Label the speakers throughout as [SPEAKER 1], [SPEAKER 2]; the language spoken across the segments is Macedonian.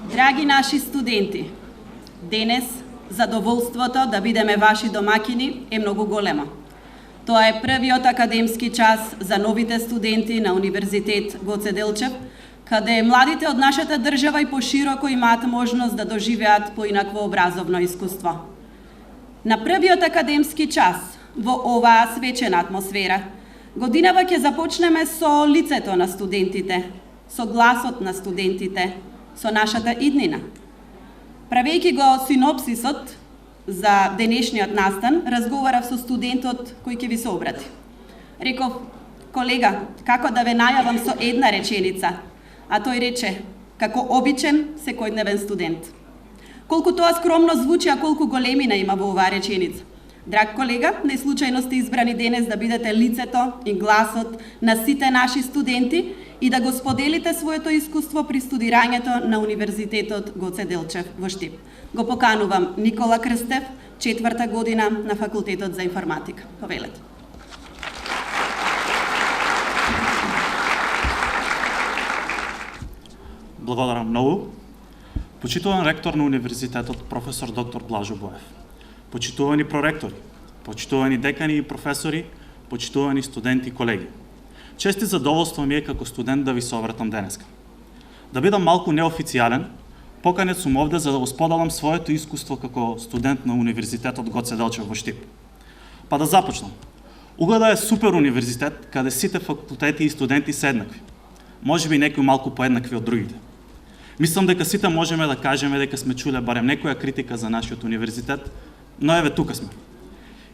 [SPEAKER 1] Драги наши студенти, денес задоволството да бидеме ваши домакини е многу големо. Тоа е првиот академски час за новите студенти на Универзитет Гоце Делчев, каде младите од нашата држава и пошироко имаат можност да доживеат поинакво образовно искуство. На првиот академски час во оваа свечена атмосфера, годинава ќе започнеме со лицето на студентите, со гласот на студентите, со нашата иднина. Правејќи го синопсисот за денешниот настан, разговарав со студентот кој ќе ви се обрати. Реков: колега, како да ве најавам со една реченица? А тој рече: како обичен секојдневен студент. Колку тоа скромно звучи, а колку големина има во оваа реченица. Драг колега, не случајно сте избрани денес да бидете лицето и гласот на сите наши студенти и да го споделите своето искуство при студирањето на Универзитетот Гоце Делчев во Штип. Го поканувам Никола Крстев, 4-та година на Факултетот за информатика. Повелете.
[SPEAKER 2] Благодарам многу. Почитуван ректор на Универзитетот, професор доктор Блажо Боев. Почитувани проректори, почитувани декани и професори, почитувани студенти и колеги. Чест и задоволство ми е како студент да ви се обратам денеска. Да бидам малку неофицијален, поканет сум овде за да го споделам своето искуство како студент на Универзитетот Гоце Делчев во Штип. Па да започнам. Угада е супер универзитет, каде сите факултети и студенти се еднакви. Може би некои малку поеднакви од другите. Мислам дека сите можеме да кажеме дека сме чуле барем некоја критика за нашиот универзитет, но еве тука сме.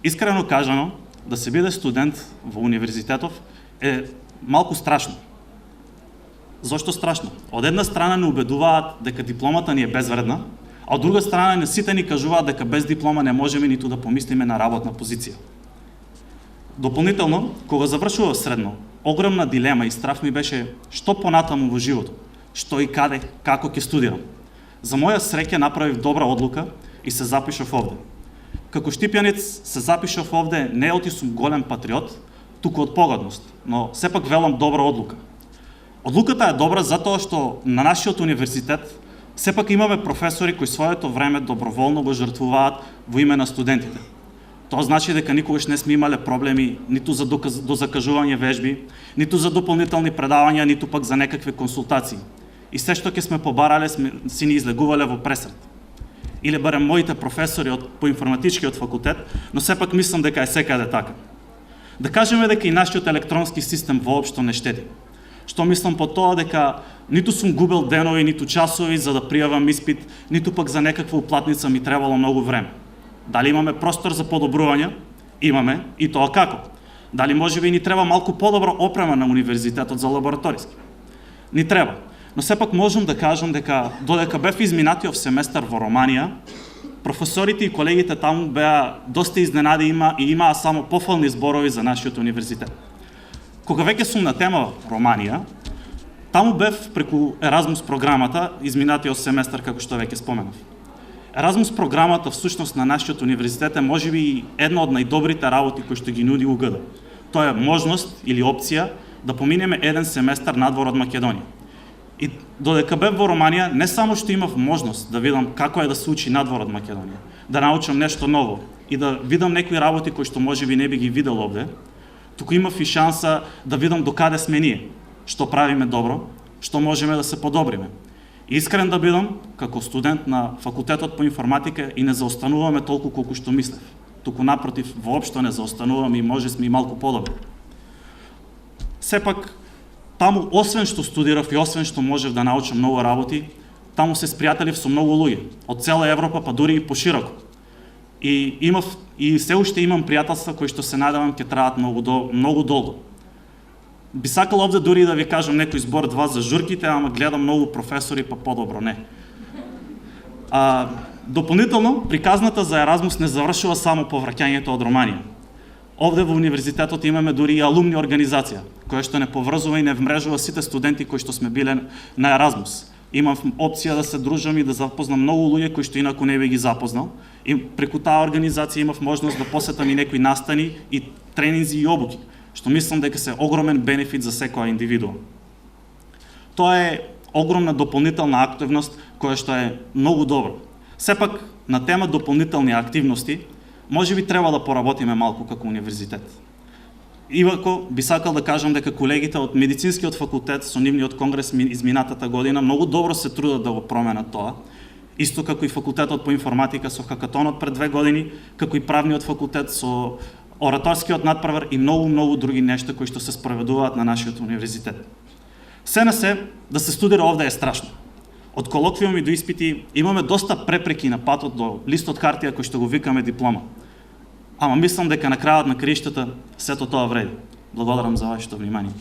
[SPEAKER 2] Искрено кажано, да се биде студент во универзитетов е малку страшно. Зошто страшно? Од една страна не убедуваат дека дипломата ни е безвредна, а од друга страна не сите ни кажуваат дека без диплома не можеме ниту да помислиме на работна позиција. Дополнително, кога завршував средно, огромна дилема и страв ми беше што понатаму во животот, што и каде, како ќе студирам. За моја среќа направив добра одлука и се запишав овде. Како штипјанец се запишав овде не оти сум голем патриот, туку од погодност, но сепак велам добра одлука. Одлуката е добра затоа што на нашиот универзитет сепак имаме професори кои своето време доброволно го жртвуваат во име на студентите. Тоа значи дека никогаш не сме имале проблеми ниту за до закажување вежби, ниту за дополнителни предавања, ниту пак за некакви консултации. И се што ќе сме побарале, си ни излегувале во пресрет. Или барем моите професори по информатичкиот факултет, но сепак мислам дека е секаде така. Да кажеме дека и нашиот електронски систем воопшто не штеди. Што мислам по тоа дека ниту сум губел денови, ниту часови за да пријавам испит, ниту пак за некаква уплатница ми требало многу време. Дали имаме простор за подобрување? Имаме, и тоа како? Дали можеби ни треба малку подобра опрема на универзитетот за лабораториски? Ни треба. Но сепак можам да кажам дека додека бев изминатиот семестар во Романија, професорите и колегите таму беа доста изненади и имаа само пофални зборови за нашиот универзитет. Кога веќе сум на тема Романија, таму бев преку Еразмус програмата, изминатиот семестар како што веќе споменав. Еразмус програмата всушност на нашиот универзитет е можеби една од најдобрите работи кои што ги нуди УГД. Тоа е можност или опција да поминеме еден семестар надвор од Македонија. И додека бев во Романија, не само што имав можност да видам како е да се учи надвор од Македонија, да научам нешто ново и да видам некои работи кои што можеби не би ги видел овде, туку имав и шанса да видам докаде сме ние, што правиме добро, што можеме да се подобриме. Искрен да бидам, како студент на Факултетот по информатика и не заостануваме толку колку што мислев. Туку напротив, воопшто не заостануваме и може сме и малку подобри. Сепак, таму, освен што студирав и освен што можев да научам многу работи, таму се спријателив со многу луѓе, од цела Европа, па дури и пошироко. И се уште имам пријателства кои што се надевам ќе траат многу долго. Би сакал овде дури да ви кажам некој збор два за журките, ама гледам многу професори, па подобро не. Дополнително, приказната за Еразмус не завршува само по враќањето од Романија. Овде во универзитетот имаме дури и алумни организација, која што не поврзува и не вмрежува сите студенти кои што сме биле на Еразмус. Имав опција да се дружам и да запознам многу луѓе кои што инаку не би ги запознал. И преку таа организација имав можност да посетам и некои настани и тренинзи и обуки, што мислам дека се огромен бенефит за секоја индивидуум. Тоа е огромна дополнителна активност која што е многу добра. Сепак на тема дополнителни активности, може би треба да поработиме малку како универзитет. Ивако би сакал да кажам дека колегите од медицинскиот факултет со нивниот конгрес изминатата година многу добро се трудат да го променат тоа. Исто како и факултетот по информатика со хакатонот пред 2 години, како и правниот факултет со ораторскиот надпревар и многу други нешта кои што се спроведуваат на нашиот универзитет. Се на се, да се студира овде е страшно. Од колоквиуми до испити имаме доста препреки на патот до листот хартија кој што го викаме диплома. Ама мислам дека на крајот на краиштата сето тоа вреди. Благодарам за вашето внимание.